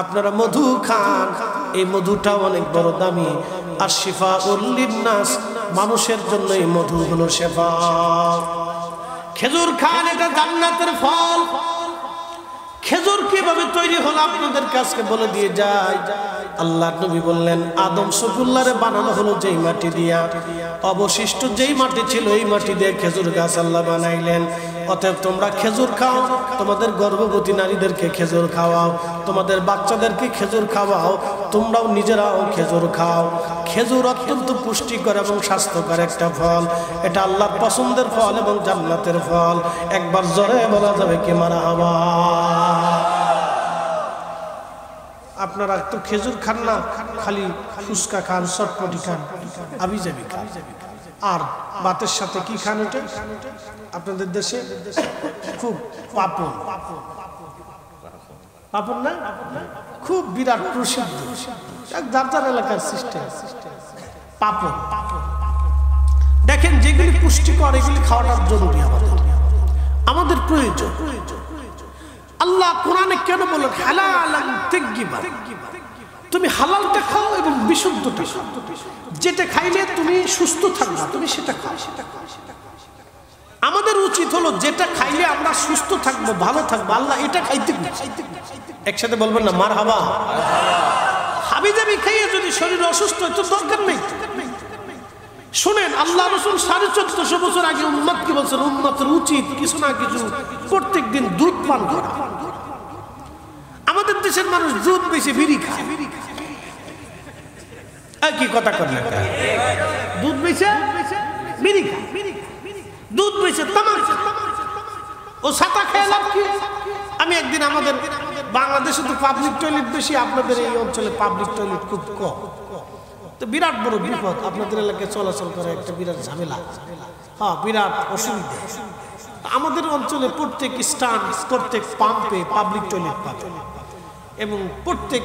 আপনারা মধু খান, এই মধুটা অনেক বড় দামি। আর শিফাউল লিন্নাস, মানুষের জন্য এই মধু হলো শিফা। খেজুর খান, এটা জান্নাতের ফল। খেজুর কিভাবে তৈরি হলো আপনাদের কাছে বলে দিয়ে যায়। আল্লাহর নবী বললেন, আদম সফুল্লাহরে বানানো হলো যেই মাটি দিয়া, অবশিষ্ট যেই মাটি ছিল এই মাটি দিয়ে খেজুর গাছ আল্লাহ বানাইলেন। অতএব তোমরা খেজুর খাও, তোমাদের গর্ভবতী নারীদেরকে খেজুর খাওয়াও, তোমাদের বাচ্চাদেরকে খেজুর খাওয়াও, তোমরাও নিজেরাও খেজুর খাও। খেজুর অত্যন্ত পুষ্টিকর এবং স্বাস্থ্যকর একটা ফল। এটা আল্লাহর পছন্দের ফল এবং জান্নাতের ফল। একবার জোরে বলা যাবে কি মারহাবা। আপনারা তো খেজুর খান না, খালি ফুচকা খান, চটপটি খান, আবি যাবি খান। আর ভাতের সাথে কি খান? এটা আপনাদের দেশে খুব পাপড়, পাপড় না, খুব বিরাট প্রসিদ্ধ, যার এলাকার সিস্টেম পাপড়। দেখেন, যেগুলি পুষ্টিকর এগুলি খাওয়াটা জরুরি, আমাদের প্রয়োজন। আল্লাহ কোরআনে কেন বলেন হালালান তাইয়্যিবান? তুমি হালালটা খাও এবং বিশুদ্ধটা খাও। যেটা খাইলে তুমি সুস্থ থাকবে তুমি সেটা খাও। আমাদের উচিত হলো যেটা খাইলে আমরা সুস্থ থাকবো, ভালো থাকবো, আল্লাহ এটা খাইতে। একসাথে বলবেন না মারহাবা। হাবিজাবি খাইয়ে যদি শরীর অসুস্থ হয় তো দরকার নেই। শুনেন, আল্লাহ রাসূল 1450 বছর আগে উম্মতকে বলছেন, উম্মতের উচিত কিছু না কিছু প্রত্যেক দিন দুধ পান করা। আমাদের দেশের মানুষ দুধ বেশি বিড়ি খায়। কি কথা করলেন? দুধ বেশি বিড়ি খায়, দুধ বেশি তামাক, ও ছাতা খেয়ে লাভ কি? আমি একদিন, আমাদের বাংলাদেশে তো পাবলিক টয়লেট বেশি, আপনাদের এই অঞ্চলে পাবলিক টয়লেট খুব কম। তো বিরাট বড় বিপদ, আপনাদের এলাকায় চলাচল করে একটা বিরাট ঝামেলা, হ্যাঁ বিরাট অসুবিধা। আমাদের অঞ্চলে প্রত্যেক স্ট্যান্ড, প্রত্যেক পাম্পে পাবলিক টয়লেট পাবে এবং প্রত্যেক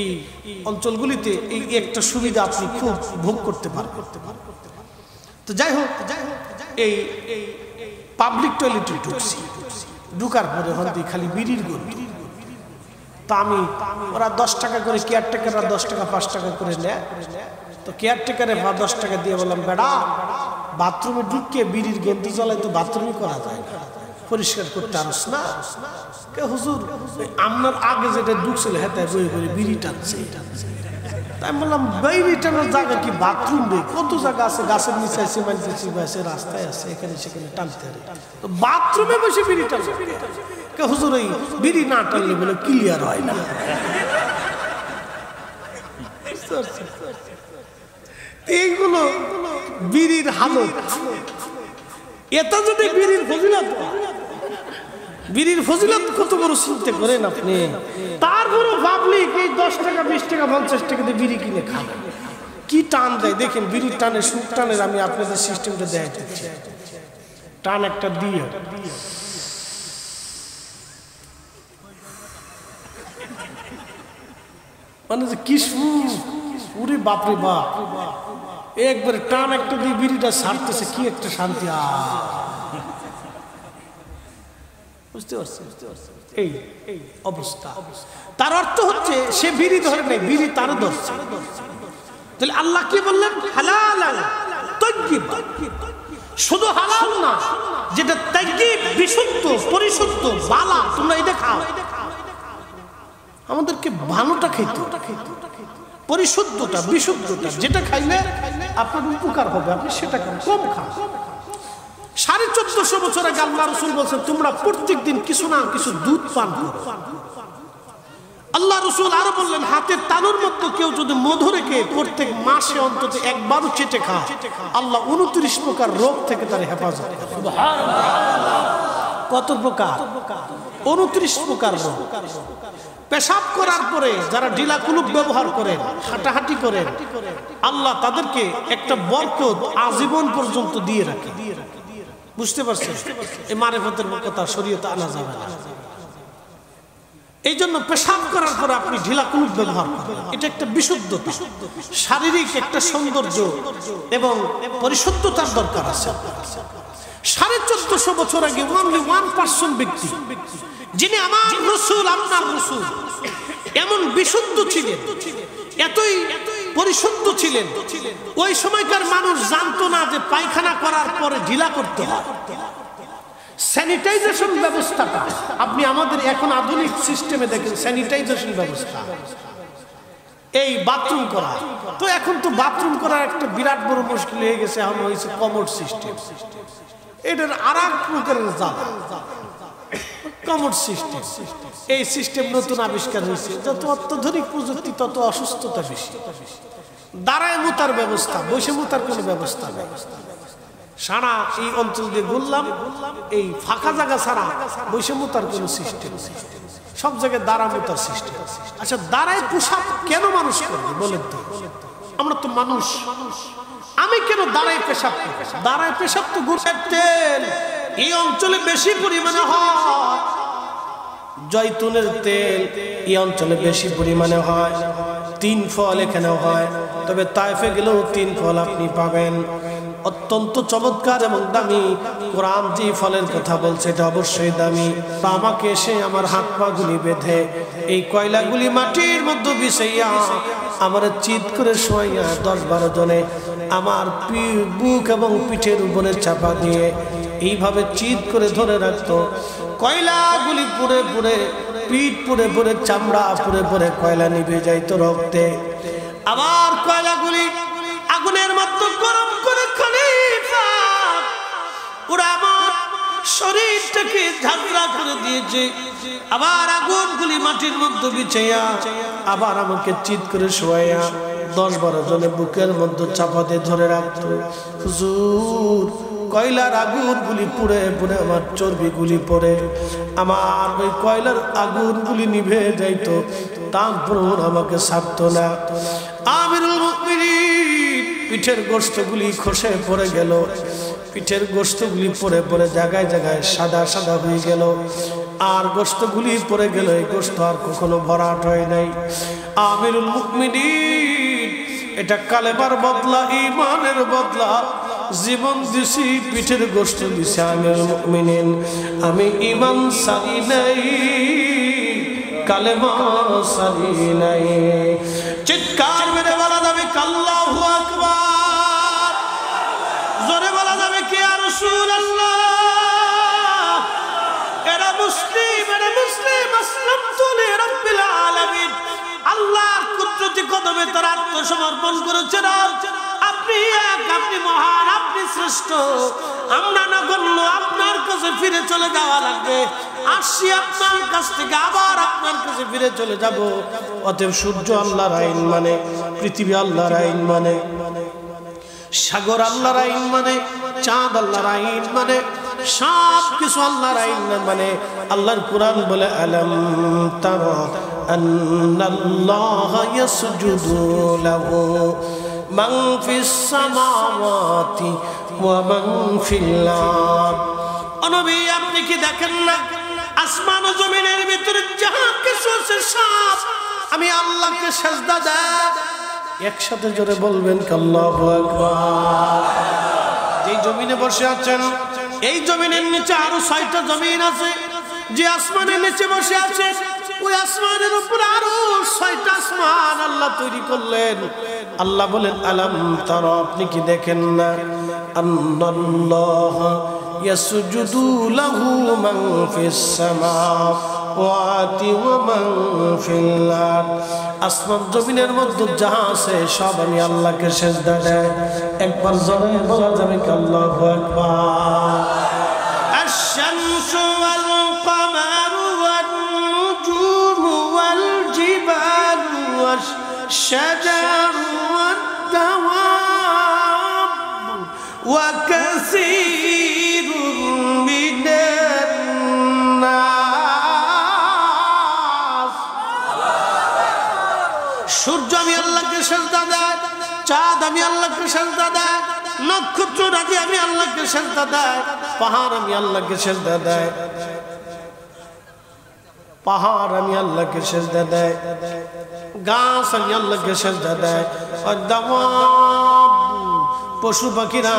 এই অঞ্চলগুলিতে এই একটা সুবিধা আপনি খুব ভোগ করতে পারবেন। তো যাই হোক, এই পাবলিক টয়লেটে ঢুকছি, ঢুকার পরে হয়তো খালি বিড়ির গন্ধ। তা আমি, ওরা 10 টাকা করে, কেয়ারটেকাররা 10 টাকা 5 টাকা করে নেয়। তো কেয়ারটেকারে 10 টাকা দিয়ে বললাম, বেড়া বাথরুমে ঢুকে বিড়ির গন্ধ জ্বলাই তো বাথরুমই করা যায় না, পরিষ্কার করতে আরস না। কে হুজুর, আপনার আগে যেটা ঢুকছিল হেতায় বই করে বিড়ি টানছে। তাই বললাম, বিড়ি টানার জায়গা কি বাথরুম? কত জায়গা আছে, গাছের নিচে আছে, আছে, রাস্তায় আছে, এখানে সেখানে টানতে হবে। তো বাথরুমে বসে বিড়ি টানছে। কে হুজুর, এই বিড়ি না টানলে বলে ক্লিয়ার হয় না। এইগুলো বিড়ির হালত। এটা যদি বিড়ির ফজিলত, বিড়ির ফজিলত কত বড় চিন্তা করেন আপনি। তারপরও পাবলিক এই 10 টাকা 20 টাকা 50 টাকা দিয়ে বিড়ি কিনে খাবে। কি টান দেয় দেখেন, বিড়ির টানে, সুখ টানের। আমি আপনাদের সিস্টেমটা দেখাচ্ছি। টান একটা দিয়ে মানে যে কি উরে বাপরে বাপ, একবারে টান একটা দিয়ে বিড়িটা ছাড়তেছে, কি একটা শান্তি। বুঝতে পারছি? এই অবস্থা। তার অর্থ হচ্ছে সে বিড়ি ধরে নাই, বিড়ি তারও ধরছে। তাহলে আল্লাহ কি বললেন? হালাল তাইয়্যিব। শুধু হালাল না, যেটা তাইয়্যিব, বিশুদ্ধ, পরিশুদ্ধ, বালা, তোমরা এটা খাও। আমাদেরকে ভালোটা খেতে, পরিশুদ্ধটা, বিশুদ্ধটা, যেটা খাইলে আপনার উপকার হবে আপনি সেটা খান, কম খান। 1450 বছর আগে আল্লাহ রাসূল বলেছেন, তোমরা প্রত্যেক দিন কিছু না কিছু দুধ পান করো। আল্লাহ রাসূল আরো বললেন, হাতের তালুর মধ্যে কেউ যদি মধু রেখে প্রত্যেক মাসে অন্তত একবারও চেটে খায়, আল্লাহ 29 প্রকার রোগ থেকে তার হেফাজত করে। সুবহানাল্লাহ। কত প্রকার? 29 প্রকার রোগ। পেশাব করার পরে যারা ঢিলা কুলুপ ব্যবহার করেন, হাঁটাহাঁটি করেন, আল্লাহ তাদেরকে একটা বরকত আজীবন পর্যন্ত দিয়ে রাখে। বুঝতে পারছেন? এই মারিফতের কথা শরীয়তে আনা যাবে না। এই জন্য পেশাব করার পরে আপনি ঢিলা কুলুপ ব্যবহার করেন, এটা একটা বিশুদ্ধতা, শারীরিক একটা সৌন্দর্য এবং পরিশুদ্ধতার দরকার আছে। 1450 বছর আগে only 1% ব্যক্তি, যিনি আমার রাসূল, আপনার রাসূল, এমন বিশুদ্ধ ছিলেন, এতই পরিশুদ্ধ ছিলেন, ওই সময়কার মানুষ জানতো না যে পায়খানা করার পরে ঢিলা করতে হয়। স্যানিটাইজেশন ব্যবস্থাটা আপনি আমাদের এখন আধুনিক সিস্টেমে দেখেন, স্যানিটাইজেশন ব্যবস্থা, এই বাথরুম করা, তো এখন তো বাথরুম করার একটা বিরাট বড় মুশকিল হয়ে গেছে। এখন হয়েছে কমোড সিস্টেম, এটার আর এক প্রকারের জ্বালা, কমোড সিস্টেম। এই সিস্টেম নতুন আবিষ্কার হয়েছে। যত অত্যাধুনিক প্রযুক্তি তত অসুস্থতা বেশি। দাঁড়ায় মুতার ব্যবস্থা, বসে মুতার কোনো ব্যবস্থা নেই। সারা এই অঞ্চল দিয়ে ঘুরলাম, এই ফাঁকা জায়গা ছাড়া বসে মুতার কোনো সিস্টেম নেই, সব জায়গায় দাঁড়া মুতার সিস্টেম। আচ্ছা, দাঁড়ায় পোশাক কেন মানুষ করবে বলেন তো? আমরা তো মানুষ, আমি কেন দাঁড়ায় পেশাব করি? দাঁড়ায় পেশাব তো গুড়ের তেল এই অঞ্চলে বেশি পরিমাণে হয়, জয়তুনের তেল এই অঞ্চলে বেশি পরিমাণে হয়, 3 ফল এখানেও হয়, তবে তায়েফে গেলেও 3 ফল আপনি পাবেন, অত্যন্ত চমৎকার এবং দামি। কোরআন যে ফলের কথা বলছে এটা অবশ্যই দামি। তা আমাকে এসে আমার হাত পা গুলি বেঁধে এই কয়লাগুলি মাটির মধ্যে বিছাইয়া আমার চিৎ করে শোয়াইয়া 10-12 জনে আমার বুক এবং পিঠের উপরে চাপা দিয়ে এইভাবে চিৎ করে ধরে রাখতো। কয়লাগুলি পুড়ে পুড়ে, পিঠ পুড়ে পুড়ে, চামড়া পুড়ে পুড়ে কয়লা নিভে যাইতো রক্তে। আবার কয়লাগুলি আগুনের মধ্যে গরম করে খলিফা ওরা আমার শরীরটাকে ঝাঁঝরা করে দিয়েছে। আবার আগুনগুলি মাটির মধ্যে বিছাইয়া আবার আমাকে চিৎ করে শোয়াইয়া 10-12 জনে বুকের মধ্যে চাপাতে ধরে রাখতো। হুজুর, কয়লার আগুনগুলি পুড়ে পুড়ে আমার চর্বিগুলি পড়ে আমার ওই কয়লার আগুনগুলি নিভে যাইতো, তারপর আমাকে ছাড়তো না। আমিরুল মুমিনিন পিঠের গোশতগুলি খসে পড়ে গেল, পিঠের গোশতগুলি পড়ে পড়ে জায়গায় জায়গায় সাদা সাদা হয়ে গেল, আর গোশতগুলি পড়ে গেল, এই গোশত আর কখনো ভরাট হয় নাই। আমিরুল মুমিনিন, এটা কালেমার বদলা, ঈমানের বদলা, জীবন দিছি, পিঠের গোশত দিছি। আমিরুল মুমিনিন, আমি ঈমান সারি নাই, কালেমা সারি নাই। চিৎকার মেরে বলা যাবে আল্লাহু আকবার, জোরে বলা যাবে কি ইয়া রাসূলুল্লাহ। এরা মুসলিম, এরা মুসলিম, আসলামতু লিরাব্বিল আলামিন। আল্লাহর কুদরতি কদমে তারা আত্মসমর্পণ করেছেন। আপনি এক, আপনি মহান, আপনি শ্রেষ্ঠ, আমরা নগণ্য, আপনার কাছে ফিরে চলে যাওয়া লাগবে। আসছি আপনার কাছ থেকে, আবার আপনার কাছে ফিরে চলে যাব। অতএব সূর্য আল্লাহর আইন মানে, পৃথিবী আল্লাহর আইন মানে, সাগর আল্লাহর আইন মানে, চাঁদ আল্লাহর আইন মানে, সব কিছু আল্লাহর আইন মানে। আল্লাহর কোরআন বলে, আলাম তারা আন্নাল্লাহা ইয়াসজুদু লাহু মান ফিস সামাওয়াতি ওয়া মান ফিল আরদ। ও নবী, আপনি কি দেখেন না আসমান ও জমিনের ভিতরে যাহা কিছু আছে সব আমি আল্লাহকে সিজদা দেয়? একসাথে জোরে বলবেন আল্লাহু আকবার। যেই জমিনে বসে আছেন, এই জমিনের নিচে আরো 6টা জমিন আছে। যে আসমানের নিচে বসে আছে, ওই আসমানের উপরে আরো 6টা আসমান আল্লাহ তৈরি করলেন। আল্লাহ বলেন, আলাম তারা, আপনি কি দেখেন না, আন্নাল্লাহ ইয়াসজুদু লাহু মান ফিস সামাওয়াতি ওয়া মান ফিল আরদ। আসমান জমিনের মধ্যে যাহা আছে সব আমি আল্লাহকে সিজদা দেয়। একবার জোরে বলা যাবে কি আল্লাহু আকবার। আশ-শামসু ওয়াল কমারু ওয়ান নুজুমু ওয়াল জিবালু ওয়াশ-শাজারু ওয়াদ-দাওয়াব ওয়া কাসীরুম মিনান নাস। সূর্য আমি আল্লাহকে সিজদা দেয়, চাঁদ আমি আল্লাহকে সিজদা দেয়, নক্ষত্র রাজি আমি আল্লাহকে সিজদা দেয়, পাহাড় আমি আল্লাহকে সিজদা দেয়, পাহাড় আমি আল্লাহকে সিজদা দেয়, গাছ আমি আল্লাহকে সিজদা দেয়, আর দাওয়াব পশু পাখিরা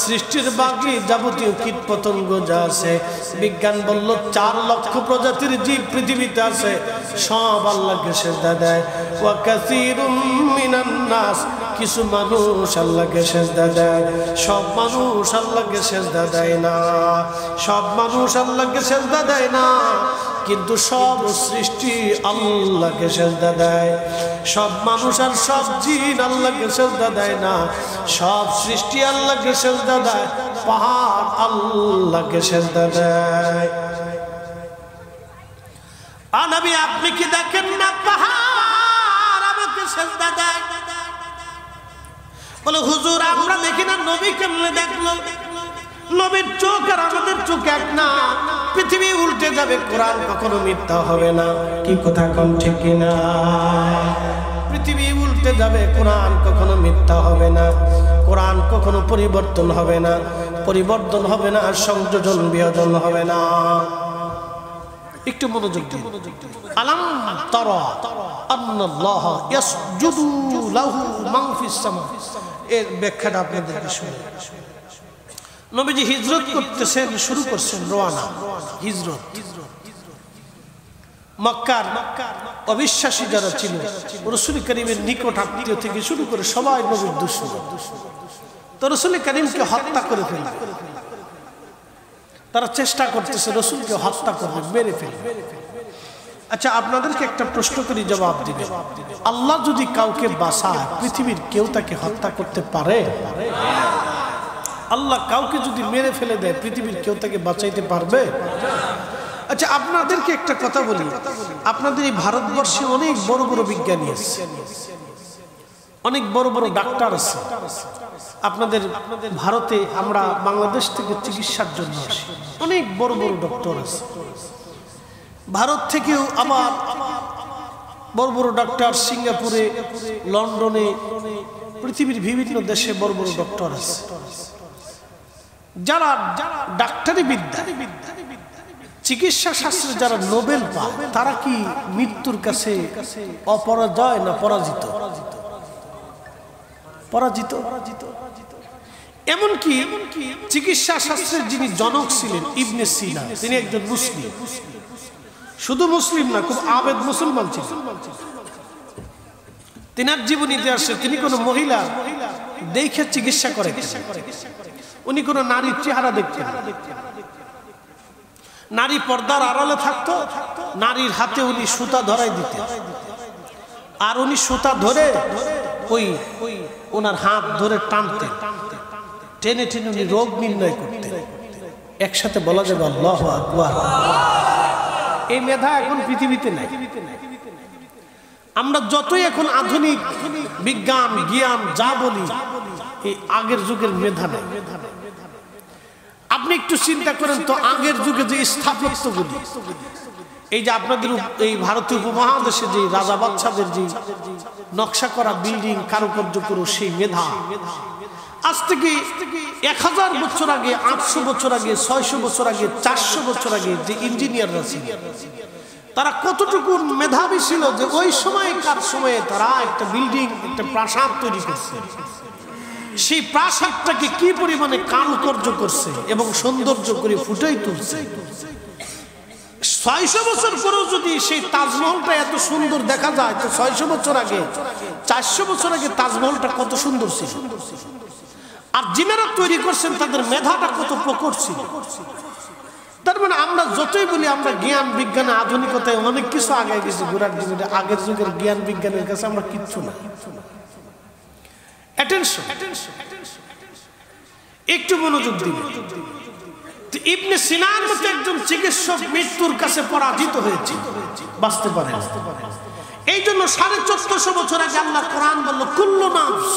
সৃষ্টির বাকি যাবতীয় কীট পতঙ্গ যা আছে, বিজ্ঞান বলল 4 লক্ষ প্রজাতির জীব পৃথিবীতে আছে, সব আল্লাহকে সেজদা দেয়। ওয়া কাসীরুম মিনান নাস, কিছু মানুষ আল্লাহকে সেজদা দেয়, সব মানুষ আল্লাহকে সেজদা দেয় না, সব মানুষ আল্লাহকে সেজদা দেয় না। কিন্তু সব সৃষ্টি আল্লাহকে সেজদা দেয়। সব মানুষ আর সব জিন আল্লাহকে সেজদা দেয় না, সব সৃষ্টি আল্লাহকে সেজদা দেয়। পাহাড় আল্লাহকে সেজদা দেয়। নবী আপনি কি দেখেন না পাহাড় আমাকে সেজদা দেয়? বলে হুজুর আমরা দেখি না। নবী কেমনে দেখলো? নবীর চোখ আর আমাদের চোখ এক না। পৃথিবী উল্টে যাবে, কোরআন কখনো মিথ্যা হবে না। কি কথা কোন ঠিক কিনা? পৃথিবী উল্টে যাবে, কোরআন কখনো মিথ্যা হবে না, কোরআন কখনো পরিবর্তন হবে না, পরিবর্তন হবে না, সংযোজন বিয়োজন হবে না। একটু মনোযোগ দিন। আলাম তারা আন্নাল্লাহ ইয়াসজুদু লাহু মান ফিস সামা, এর ব্যাখ্যাটা আপনাদেরকে শুনে। নবীজি হিজরত করতেছেন, শুরু করছেন রওনা হিজরত। মক্কার অবিশ্বাসী যারা ছিল, রাসূল করিমের নিকট আত্মীয় থেকে শুরু করে সবাই নবীর দুশমন। তো রাসূল করিমকে হত্যা করে ফেলবে, তারা চেষ্টা করতেছে রাসূলকে হত্যা করবে, মেরে ফেলবে। আচ্ছা আপনাদেরকে একটা প্রশ্ন করি, জবাব দিবেন। আল্লাহ যদি কাউকে বাঁচায়, পৃথিবীর কেউ তাকে হত্যা করতে পারে? আল্লাহ কাউকে যদি মেরে ফেলে দেয়, পৃথিবীর কেউ তাকে বাঁচাইতে পারবে? আচ্ছা আপনাদেরকে একটা কথা বলি, আপনাদের এই ভারতবর্ষে অনেক বড় বড় বিজ্ঞানী আছে, অনেক বড় বড় ডাক্তার আছে। আপনাদের ভারতে আমরা বাংলাদেশ থেকে চিকিৎসার জন্য আসি, অনেক বড় বড় ডক্টর আছে। ভারত থেকেও আবার বড় বড় ডাক্তার সিঙ্গাপুরে, লন্ডনে, পৃথিবীর বিভিন্ন দেশে বড় বড় ডক্টর আছে। যারা ডাক্তারি বিদ্যা, চিকিৎসা শাস্ত্রে যারা নোবেল পায়, তারা কি মৃত্যুর কাছে অপরাজয় না পরাজিত? পরাজিত। এমনকি চিকিৎসা শাস্ত্রের যিনি জনক ছিলেন ইবনে সিনা, তিনি একজন মুসলিম, শুধু মুসলিম না, খুব আবেদ মুসলমান ছিলেন। তিনার জীবন ইতিহাসে তিনি কোনো মহিলা দেখে চিকিৎসা করে, উনি কোনো নারীর চেহারা দেখতেন। নারী পর্দার আড়ালে থাকতো, নারীর হাতে উনি সুতা ধরাই দিতেন, আর উনি সুতা ধরে ওই ওনার হাত ধরে টানতেন, টেনে টেনে উনি রোগ নির্ণয় করতেন। একসাথে বলা যাবে আল্লাহু আকবার। এই মেধা এখন পৃথিবীতে নাই। আমরা যতই এখন আধুনিক বিজ্ঞান জ্ঞান যা বলি, এই আগের যুগের মেধা নেই। আপনি একটু চিন্তা করেন তো, আগের যুগে যে স্থাপত্যগুলি, এই যে আপনাদের এই ভারতীয় উপমহাদেশে যে রাজা বাদশাদের যে নকশা করা বিল্ডিং, কারুকার্য করো, সেই মেধা আজ থেকে 1000 বছর আগে, 800 বছর আগে, 600 বছর আগে, 400 বছর আগে যে ইঞ্জিনিয়াররা ছিল, তারা কতটুকু মেধাবী ছিল যে ওই সময়কার সময়ে তারা একটা বিল্ডিং, একটা প্রাসাদ তৈরি করছে। সেই প্রাসাদটাকে কি পরিমাণে কারুকার্য করছে এবং সৌন্দর্য করে ফুটাই তুলছে। 600 বছর পরেও যদি সেই তাজমহলটা এত সুন্দর দেখা যায়, তো 600 বছর আগে, 400 বছর আগে তাজমহলটা কত সুন্দর ছিল। আর যিনারা তৈরি করছেন তাদের মেধাটা কত প্রকট ছিল। তার মানে আমরা যতই বলি আমরা জ্ঞান বিজ্ঞানে আধুনিকতায় অনেক কিছু আগে গেছি, গোড়ার দিনে আগের যুগের জ্ঞান বিজ্ঞানের কাছে আমরা কিচ্ছু না। একটু মনোযোগ দিন। ইবনে সিনার মতো একজন চিকিৎসক মৃত্যুর কাছে পরাজিত হয়েছে, বাঁচতে পারে। এই জন্য 1450 বছর আগে আল্লাহ কোরআন বলল, কুল্লু নাফস,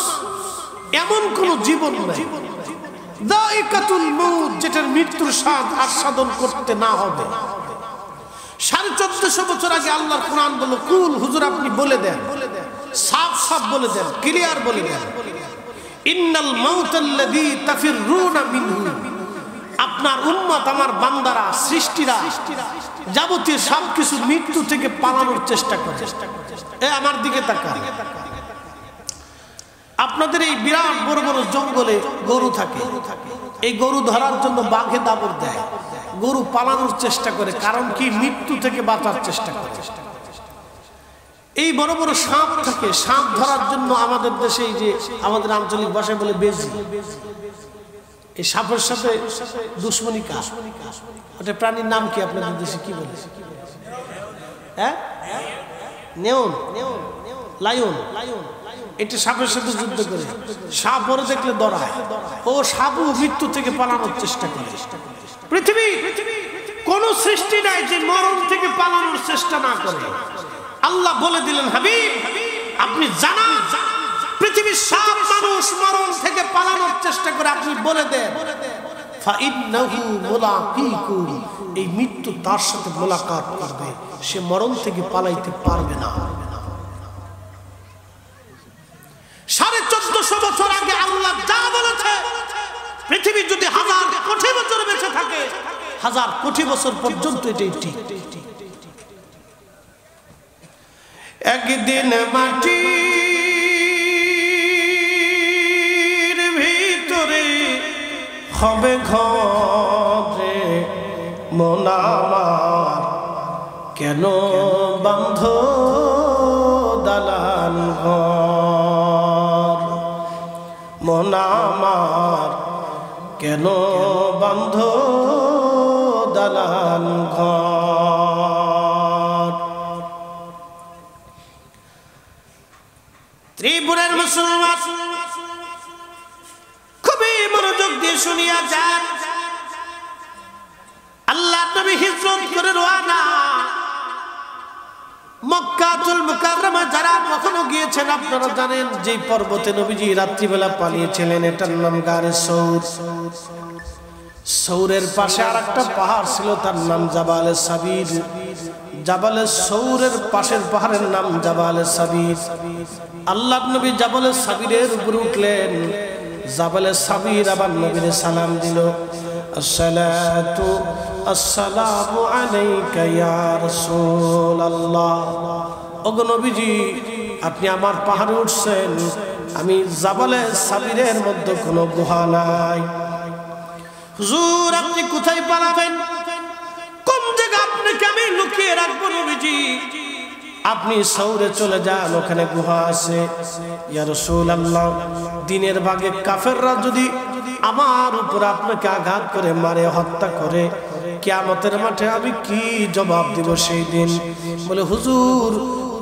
এমন কোন জীবন নাই, দায়িকাতুল মউত, যেটার মৃত্যুর স্বাদ আস্বাদন করতে না হবে। 1450 বছর আগে আল্লাহর কোরআন বলল, কুল, হুজুর আপনি বলে দেন, সাফ সাফ বলে দেন, ক্লিয়ার বলে দেন, ইন্নাল মাউতাল্লাযী তাফিররুনা মিনহু, আপনার উম্মত, আমার বান্দারা, সৃষ্টিরা যাবতীয় সবকিছু মৃত্যু থেকে পালানোর চেষ্টা করে। আমার দিকে তাকান। আপনাদের এই বিরাট বড় বড় জঙ্গলে গরু থাকে, এই গরু ধরার জন্য বাঘে দাবড় দেয়, গরু পালানোর চেষ্টা করে, কারণ কি মৃত্যু থেকে বাঁচার চেষ্টা করে। এই বড় বড় সাপ থাকে, সাপ ধরার জন্য আমাদের দেশে এই যে আমাদের আঞ্চলিক ভাষায় বলে বেজি, এই সাপের সাথে দুশ্মনী কাজ। ওটা প্রাণীর নাম কি আপনাদের দেশে কি বলে? হ্যাঁ, নেউন, লায়ন। এটা সাপের সাথে যুদ্ধ করে, সাপ বড় দেখলে দৌড়ায়, ও সাপও মৃত্যু থেকে পালানোর চেষ্টা করে। পৃথিবী কোন সৃষ্টি নাই যে মরণ থেকে পালানোর চেষ্টা না করে। আল্লাহ বলে দিলেন, হাবিব আপনি জানান পৃথিবীর সব মানুষ মরণ থেকে পালানোর চেষ্টা করে, আপনি বলে দেন ফাইন্নাহু মুলাকিকুম, এই মৃত্যু তার সাথে মোলাকাত করবে, সে মরণ থেকে পালাইতে পারবে না। 1450 বছর আগে আল্লাহ যা বলেছে, পৃথিবী যদি 1000 কোটি বছর বেঁচে থাকে, 1000 কোটি বছর পর্যন্ত এটাই ঠিক। একদিন মাটির ভিতরে হবে ঘরে মন আমার, কেন বন্ধ দালান ঘর, মন আমার কেন বন্ধ দালান ঘর। ত্রিপুরার মুসলমান খুবই মনোযোগ দিয়ে শুনিয়া যান। আল্লাহ নবী হিজরত করে রওনা, মক্কাতুল মুকাররমা যারা কখনো গিয়েছেন আপনারা জানেন, যে পর্বতে নবীজি রাত্রিবেলা পালিয়েছিলেন এটার নাম গারে সৌর। সৌরের পাশে আরেকটা পাহাড় ছিল, তার নাম জাবালে সাবির। জাবালে সৌরের পাশের পাহাড়ের নাম জাবালে সাবির। আল্লাহ নবী জাবালে সাবিরের উপরে উঠলেন। জাবালে সাবির আবার নবীরে সালাম দিল, আসসালাতু আসসালামু আলাইকা ইয়া রাসূলুল্লাহ। ওগো নবীজি, আপনি আমার পাহাড়ে উঠছেন, আমি জাবালে সাবিরের মধ্যে কোনো গুহা নাই। হুজুর আপনি কোথায় পালাবেন? কোন জায়গা আপনাকে আমি লুকিয়ে রাখবো নবীজি? আপনি সৌরে চলে যান, ওখানে গুহা আছে। ইয়া রাসূলুল্লাহ, দিনের ভাগে কাফেররা যদি আমার উপর আপনাকে আঘাত করে মারে, হত্যা করে, কিয়ামতের মাঠে আমি কি জবাব দিব সেই দিন? বলে হুজুর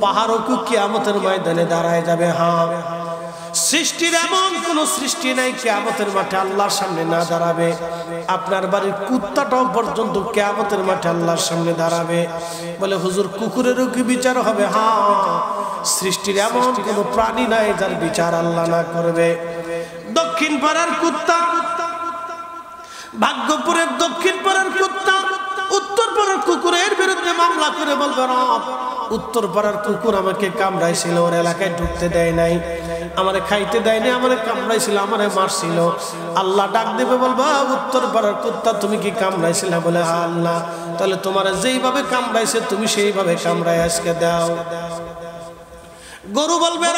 পাহাড়ও কি কিয়ামতের ময়দানে দাঁড়ায় যাবে? হ্যাঁ, সৃষ্টির এমন কোন সৃষ্টি নাই কিয়ামতের মাঠে আল্লাহর সামনে না দাঁড়াবে। আপনার বাড়ির কুত্তাটাও পর্যন্ত কিয়ামতের মাঠে আল্লাহর সামনে দাঁড়াবে। বলে হুজুর কুকুরেরও কি বিচার হবে? হ্যাঁ, সৃষ্টির এমন কোন প্রাণী নাই যার বিচার আল্লাহ না করবে। দক্ষিণ পাড়ার কুত্তা, ভাগ্যপুরের দক্ষিণ পাড়ার কুত্তা উত্তর পাড়ার কুকুরের বিরুদ্ধে মামলা করে বলবে, উত্তর পাড়ার কুকুর আমাকে কামড়াইছিল, ওর এলাকায় ঢুকতে দেয় নাই, আমারে খাইতে দেয় নাই, আমারে কামড়াইছিল, আমারে মারছিল। আল্লাহ ডাক দেবে, বলবা উত্তর পাড়ার কুত্তা তুমি কি কামড়াইছিল? বলে হ্যাঁ আল্লাহ, তাহলে তোমার যেইভাবে কামড়াইছে তুমি সেইভাবে কামড়াই আজকে দাও। গরু বলবে,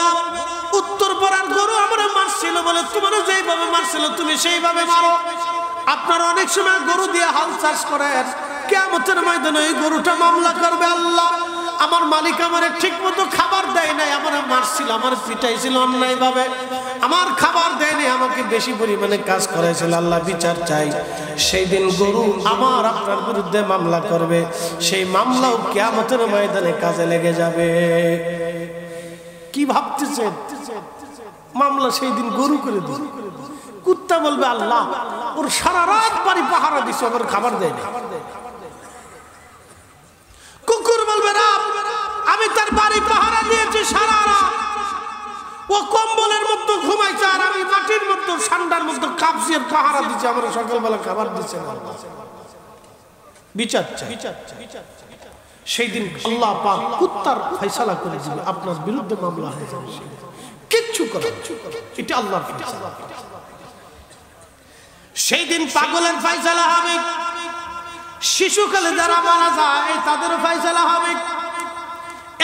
উত্তর পাড়ার গরু আমারে মারছিল, বলে তোমার যেইভাবে মারছিল তুমি সেইভাবে মারো। আপনারা অনেক সময় গরু দিয়ে হাল চাষ করেন, কিয়ামতের ময়দানে এই গরুটা মামলা করবে, আল্লাহ আমার মালিক আমারে ঠিক মতো খাবার দেয় নাই, আমারে মারছিল, আমার পিটাইছিল অন্যায় ভাবে, আমার খাবার দেয় নাই, আমাকে বেশি পরিমাণে কাজ করাইছিল, আল্লাহ বিচার চাই। সেই দিন গরু আমার আপনার বিরুদ্ধে মামলা করবে, সেই মামলাও কিয়ামতের ময়দানে কাজে লেগে যাবে। কি ভাবতেছেন? মামলা সেই দিন গরু করে দিবে। কুত্তা বলবে আল্লাহ ওর সারা রাত বাড়ি পাহারা দিচ্ছে, ওর খাবার দেয় না। কুকুর বলবে আমি তার বাড়ি পাহারা দিয়েছি সারা রাত, ও কম্বলের মধ্যে ঘুমাইছে আর আমি মাটির মধ্যে ঠান্ডার মধ্যে কাঁপছি, পাহারা দিচ্ছে, আমার সকালবেলা খাবার দিচ্ছে না। বিচার চাই। সেই দিন আল্লাহ পাক কুত্তার ফয়সালা করে দিবে, আপনার বিরুদ্ধে মামলা হয়ে যাবে, কিচ্ছু করে, এটা আল্লাহর ফয়সালা। সেই দিন পাগলের ফয়সালা হবে, শিশুকালে যারা মারা যায় তাদের ফয়সালা হবে,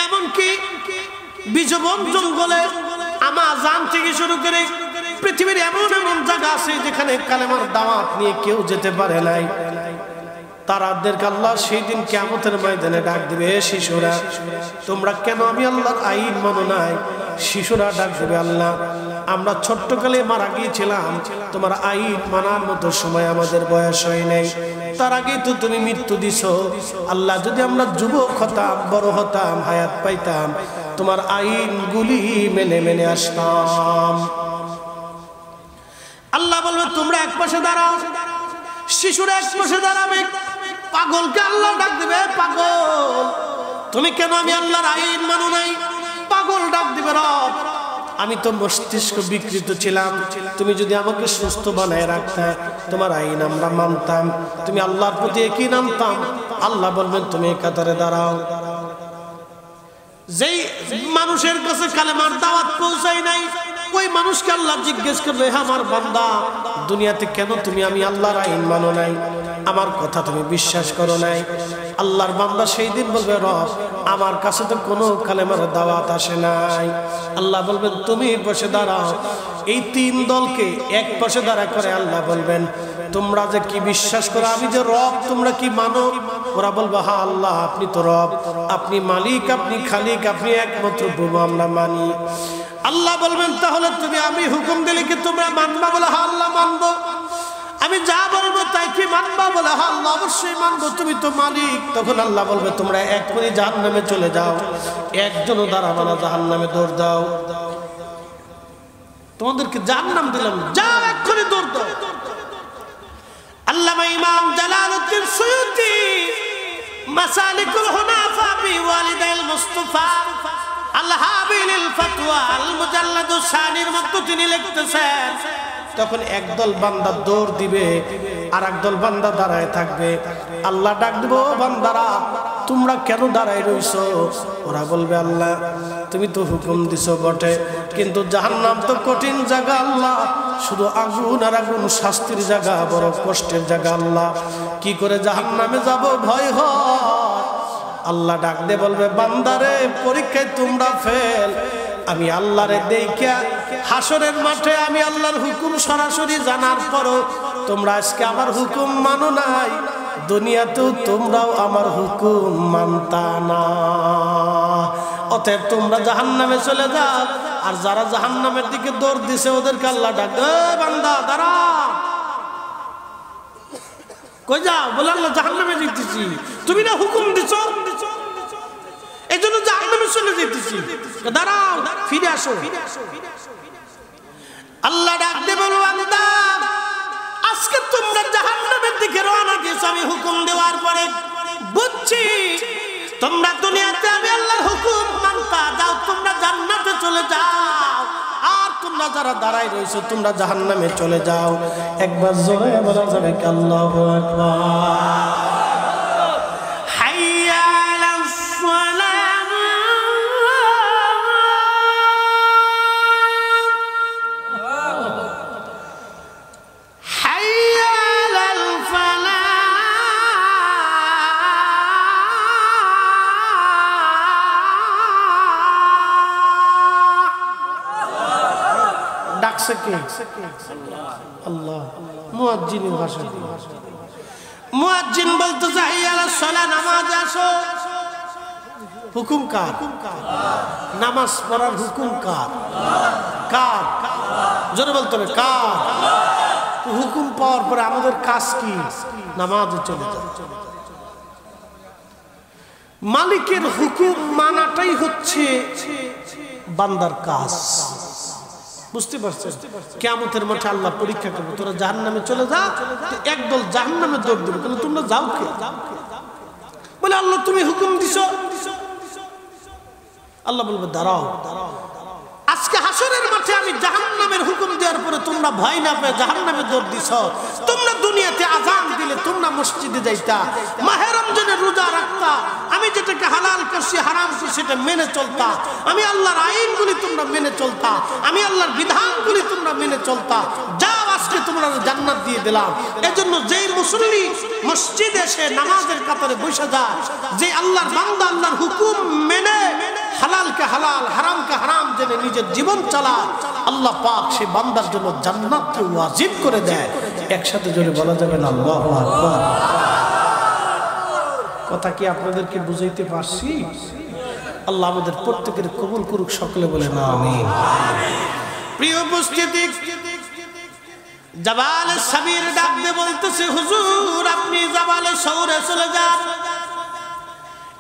এমনকি বিজবন জঙ্গলে আমা জান থেকে শুরু করে পৃথিবীর এমন এমন জায়গা আছে যেখানে কালেমার দাওয়াত নিয়ে কেউ যেতে পারে নাই। তারাদেরকে আল্লাহ সেই দিন কিয়ামতের ময়দানে ডাক দিবে, শিশুরা তোমরা কেন আমি আল্লাহর আইন মানো নাই? শিশুরা ডাক দেবে, আল্লাহ আমরা ছোট্টকালে মারা গিয়েছিলাম, তোমার আইন মানার মতো সময় আমাদের বয়স হয় নাই, তার আগেই তো তুমি মৃত্যু দিছো। আল্লাহ যদি আমরা যুবক হতাম, বড় হতাম, হায়াত পাইতাম, তোমার আইনগুলি মেনে মেনে আসতাম। আল্লাহ বলবে তোমরা এক পাশে দাঁড়াও। শিশুরা এক পাশে দাঁড়াবে। পাগলকে আল্লাহ ডাক দিবে, পাগল তুমি কেন আমি আল্লাহর আইন মানো নাই? পাগল ডাক দিবে, রব আমি তো মস্তিষ্ক বিকৃত ছিলাম, তুমি যদি আমাকে সুস্থ বানায় রাখতে তোমার আইন আমরা মানতাম, তুমি আল্লাহর প্রতি একই নামতাম। আল্লাহ বলবেন তুমি কাতারে দাঁড়াও। যেই মানুষের কাছে কালেমার দাওয়াত পৌঁছায় নাই ওই মানুষকে আল্লাহ জিজ্ঞেস করবে, আমার বান্দা দুনিয়াতে কেন তুমি আমি আল্লাহর আইন মানো নাই, আমার কথা তুমি বিশ্বাস করো নাই? আল্লাহর বান্দা সেই দিন বলবে, রব আমার কাছে তো কোনো কালেমার দাওয়াত আসে নাই। আল্লাহ বলবেন তুমি বসে দাঁড়াও। এই তিন দলকে এক পাশে দাঁড়া করে আল্লাহ বলবেন, তোমরা যে কি বিশ্বাস করো আমি যে রব, তোমরা কি মানো? ওরা বলবো, হ্যাঁ আল্লাহ আপনি তো রব, আপনি মালিক, আপনি খালিক, আপনি একমাত্র প্রভু, আমরা মানি। আল্লাহ বলবেন তাহলে তুমি আমি হুকুম দিলে কি তোমরা মানবা? বলে হ্যাঁ আল্লাহ মানবো। আমি যা বলবো তাই কি মানবা? বলে হ্যাঁ আল্লাহ অবশ্যই মানবো, তুমি তো মালিক। তখন আল্লাহ বলবে তোমরা এক্ষুনি জাহান্নামে চলে যাও, একজনও দাঁড়াবে না, জাহান্নামে দৌড় দাও। তোমাদেরকে জাহান্নাম দিলাম, যাও এক্ষুনি দৌড় দাও। আল্লামা ইমাম জালালউদ্দিন সুয়ুতী মাসালিকুল হুনাফা বিওয়ালিদাইল মুস্তাফা আল-হাবিলিল ফাতওয়া আল-মুজাল্লাদুস সানির মধ্যে তিনি লিখতেছেন, তখন একদল বান্দা দৌড় দিবে আর একদল বান্দা দাঁড়ায় থাকবে। আল্লাহ ডাক দিব, বান্দারা তোমরা কেন দাঁড়ায় রইছো? ওরা বলবে, আল্লাহ তুমি তো হুকুম দিছো বটে, কিন্তু জাহান্নাম তো কঠিন জায়গা আল্লাহ, শুধু আগুন আর আগুন, শাস্তির জায়গা, বড় কষ্টের জায়গা আল্লাহ, কি করে জাহান্নামে যাব ভয় হয়। আল্লাহ ডাক দিয়ে বলবে, বান্দারে পরীক্ষায় তোমরা ফেল, আমি আল্লাহরে দেইখা হাসরের মাঠে আমি আল্লাহর হুকুম সরাসরি জানার পরও তোমরা আজকে আমার হুকুম মানো নাই, দুনিয়াতেও তোমরাও আমার হুকুম মানতা না, অতএব তোমরা জাহান্নামে চলে যাও। আর যারা জাহান্নামের দিকে দৌড় দিছে ওদেরকে আল্লাহ ডাক, বান্দা দাঁড়া, কই যাও? বলে আল্লাহ জাহান্নামে যেতেছি, তুমি না হুকুম দিছো, এই জন্য জাহান্নামে চলে যেতেছি, দাঁড়াও, ফিরে আসো। আল্লাহ ডাক দিয়ে বলো, বান্দা আজকে তোমরা জাহান্নামের দিকে রওনা দিয়েছো, আমি হুকুম দেওয়ার পরে বুঝছি তোমরা দুনিয়াতে আমি আল্লাহর হুকুম মানতা, যাও তোমরা জান্নাতে চলে যাও, আর তোমরা যারা দাঁড়ায় রয়েছো তোমরা জাহান্নামে চলে যাও। একবার জোরে বলা যাবে কি আল্লাহু আকবার? আল্লাহ মুয়াজ্জিনের ভাষা, মুয়াজ্জিন বলতে চাই আলা সালাত, নামাজ আসো। হুকুম কার? নামাজ পড়ার হুকুম কার? কার? জোরে বলতে হবে কার? হুকুম পাওয়ার পরে আমাদের কাজ কি? নামাজে চলে যাও। মালিকের হুকুম মানাটাই হচ্ছে বান্দার কাজ। বুঝতে পারছেন? কিয়ামতের মাঠে আল্লাহ পরীক্ষা করবে, তোরা জাহান্নামে চলে যা, একদল জাহান্নামে দৌড় দেবে, কিন্তু তোমরা যাও কে? বলে আল্লাহ তুমি হুকুম দিছো। আল্লাহ বলবে দাঁড়াও, আজকে হাসরের মাঠে আমি জাহান্নামের হুকুম দেওয়ার পরে তোমরা ভয় না পেয়ে জাহান্নামে দৌড় দিছো। তোমরা দুনিয়াতে আযান দিলে তোমরা মসজিদে যাইতা, মাহে রমজানের রোজা রাখতা, আমি যেটাকে হালাল করছি হারাম করছি সেটা মেনে চলতা, আমি আল্লাহর আইনগুলি তোমরা মেনে চলতা, আমি আল্লাহর বিধানগুলি তোমরা মেনে চলতা। যাও আজকে তোমরা জান্নাত দিয়ে দিলাম। এজন্য যেই মুসল্লি মসজিদে এসে নামাজের কাতারে বসে যায়, যে আল্লাহর বান্দা আল্লাহর হুকুম মেনে হালালকে হালাল হারামকে হারাম জেনে নিজের জীবন চালায়, আল্লাহ পাক সেই বান্দার জন্য জান্নাতকে ওয়াজিব করে দেয়। একসাথে জোরে বলা যাবে না আল্লাহু আকবার? কথা কি আপনাদেরকে বুঝাইতে পারছি? আল্লাহ আমাদের প্রত্যেকের কবুল করুক, সকলে বলে না আমিন। প্রিয় উপস্থিতি, জাবালে সাবির ডাকতে বলতেছে, হুজুর আপনি জাবালে সৌরে চলে যান।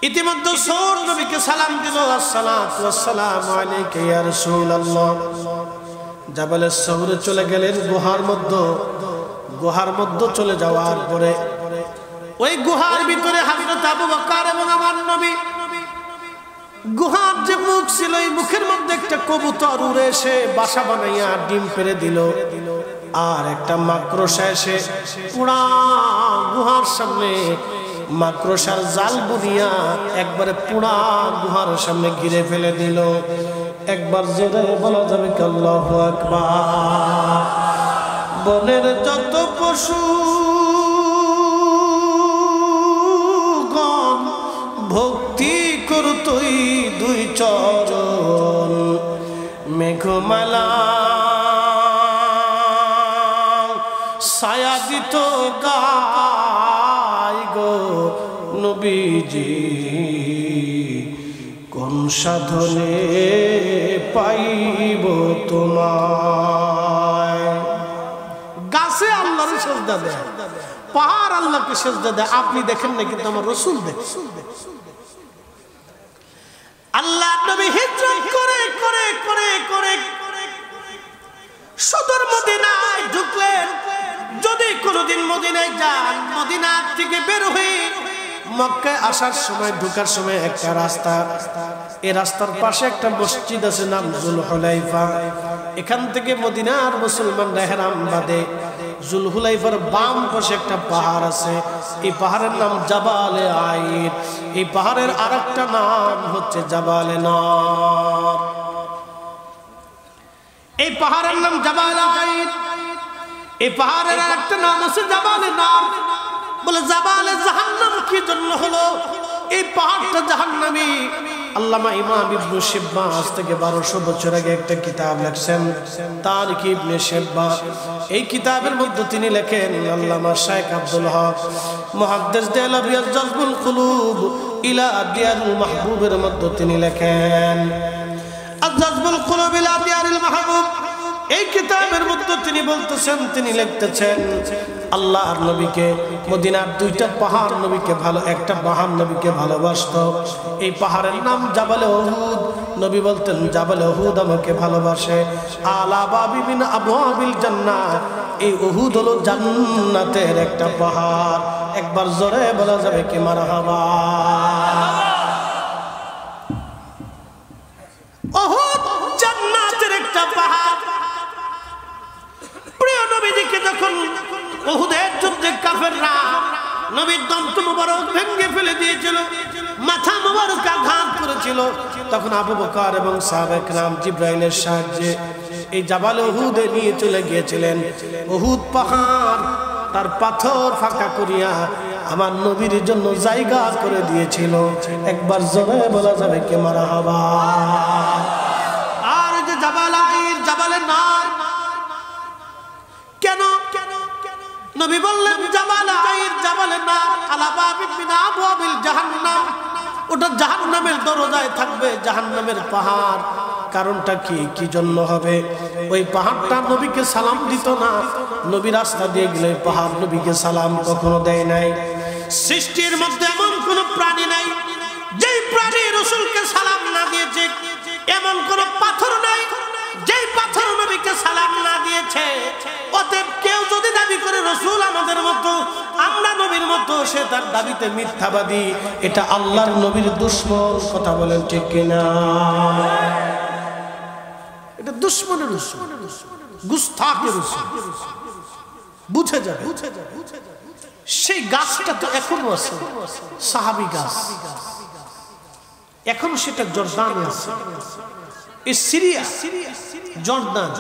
ইতিমধ্যে সৌর নবীকে সালাম দিল, আসসালাতু ওয়াসসালামু আলাইকা ইয়া রাসূলুল্লাহ। জাবালে সৌরে চলে গেলেন গুহার মধ্যে চলে যাওয়ার পরে ওই গুহার ভিতরে হযরত আবু বকর এবং আমার নবী, গুহার যে মুখ ছিল এই মুখের মধ্যে একটা কবুতর উড়ে এসে বাসা বানাইয়া ডিম পেড়ে দিল, আর একটা মাকড়সা এসে পুরা গুহার সামনে মাকড়সার জাল বুনিয়া একবারে পুরা গুহার সামনে ঘিরে ফেলে দিল। একবার জোরে বলা যাবে কি আল্লাহু আকবার? বনের যত পশু ভক্তি করতই দুই চরণ, মেঘমালা ছায়া দিত গায় গো নবীজি, কোন সাধনে পাইব তোমায়। গাছে আল্লাহর সেজদা দেয়, পাহাড় আল্লাহকে সেজদা দেয়। আপনি দেখেন না, কিন্তু আমার রাসূল দেখেন। আল্লাহ নবী হিজরত করে করে করে করে সদর মদিনায় ঢুকলেন। যদি কোনোদিন মদিনায় যান, মদিনা থেকে বের হয়ে মক্কায় আসার সময়, ঢোকার সময় একটা রাস্তা, এই রাস্তার পাশে একটা মসজিদ আছে, নাম জুলহুলাইফা। এখান থেকে মদিনার মুসলমানরা ইহরাম বাঁধে। জুলহুলাইফার বাম পাশে একটা পাহাড় আছে, এই পাহাড়ের নাম জাবালে আইর। এই পাহাড়ের আরেকটা নাম হচ্ছে জাবালে নর। এই পাহাড়ের নাম জাবালে আইর, এই পাহাড়ের আরেকটা নাম আছে জাবালে নর। বলে জাবালে জাহান্নাম কি জন্য হলো? এই পাহাড়টা জাহান্নামী। আল্লামা ইমাম ইবনে শিব্বা আজ থেকে 1200 বছর আগে একটা কিতাব লিখছেন, তারিখ ইবনে শিব্বা। এই কিতাবের মধ্যে তিনি লেখেন, আল্লামা শাইখ আব্দুল হক মুহাদ্দিস দেহলভী জাযবুল কুলুব ইলা দিয়ারুল মাহবুবের মধ্যে তিনি লেখেন, জাযবুল কুলুব ইলা দিয়ারুল মাহবুব। এই কিতাবের মধ্যে তিনি বলতেছেন, তিনি লিখতেছেন, আল্লাহর নবীকে মদিনার দুইটা পাহাড় নবীকে ভালো, একটা পাহাড় নবীকে ভালোবাসতো। এই পাহাড়ের নাম জাবালে উহুদ। নবী বলতেন, জাবালে উহুদ আমাকে ভালোবাসে। আলা বাবি মিন আবওয়াবিল জান্নাহ, এই উহুদ হলো জান্নাতের একটা পাহাড়। একবার জোরে বলা যাবে কি মারহাবা? উহুদ জান্নাতের একটা পাহাড়। প্রিয় নবীজিকে যখন উহুদের যুদ্ধে কাফেররা নবীর দন্ত মুবারক ভেঙে ফেলে দিয়েছিল, মাথা মুবারক আঘাত করেছিল, তখন আবু বকর এবং সাহাবায়ে কেরাম জিবরাইলের সাহায্যে এই জাবালে উহুদে নিয়ে চলে গিয়েছিলেন। উহুদ পাহাড় তার পাথর ফাঁকা করিয়া আমার নবীর জন্য জায়গা করে দিয়েছিল। একবার জোরে বলা যাবে কি মারহাবা? আর যে জাবালে আইর, জাবালে নর, কেন নবী বললেন জাবালে আইর, জাবালে নর আলা বাবিন মিন আবওয়াবিল জাহান্নাম? ওটা জাহান্নামের দরজায় থাকবে, জাহান্নামের পাহাড়। কারণটা কি, কি জন্য হবে? ওই পাহাড়টা নবীকে সালাম দিত না। নবী রাস্তা দিয়ে গেলে পাহাড় নবীকে সালাম কখনো দেয় নাই। সৃষ্টির মধ্যে এমন কোন প্রাণী নাই যেই প্রাণী রাসূলকে সালাম না দিয়েছে। এমন কোন পাথর নাই যেই পাথর নবীকে সালাম না দিয়েছে। অতএব কেউ যদি দাবি করে রাসূল আমাদের মতো, আমরা নবীর মতো, সে তার দাবিতে মিথ্যাবাদী। এটা আল্লাহর নবীর দুশমন। কথা বলেন ঠিক কিনা? এটা দুশমনের রাসূল, গুস্তাখের রাসূল। বুঝে যাবে। সেই গাছটা তো এখনো আছে, সাহাবী গাছ, এখনো সেটা জর্দানে আছে। এই সিরিয়া, জর্দান,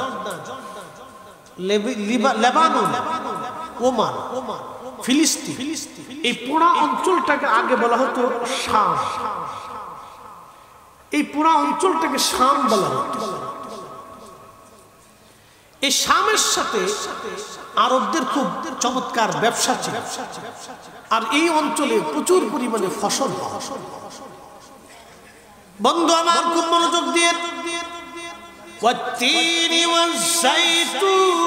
লেবানন, ওমান, ফিলিস্তিন, এই পুরো অঞ্চলটাকে আগে বলা হতো শাম। এই পুরো অঞ্চলটাকে শাম বলা হতো। এই শামের সাথে আরবদের খুব চমৎকার ব্যবসা ছিল, আর এই অঞ্চলে প্রচুর পরিমাণে ফসল হয়। বন্ধু আমার খুব মনোযোগ দিয়ে, ওয়াত্তিনি ওয়াজ-যাইতুন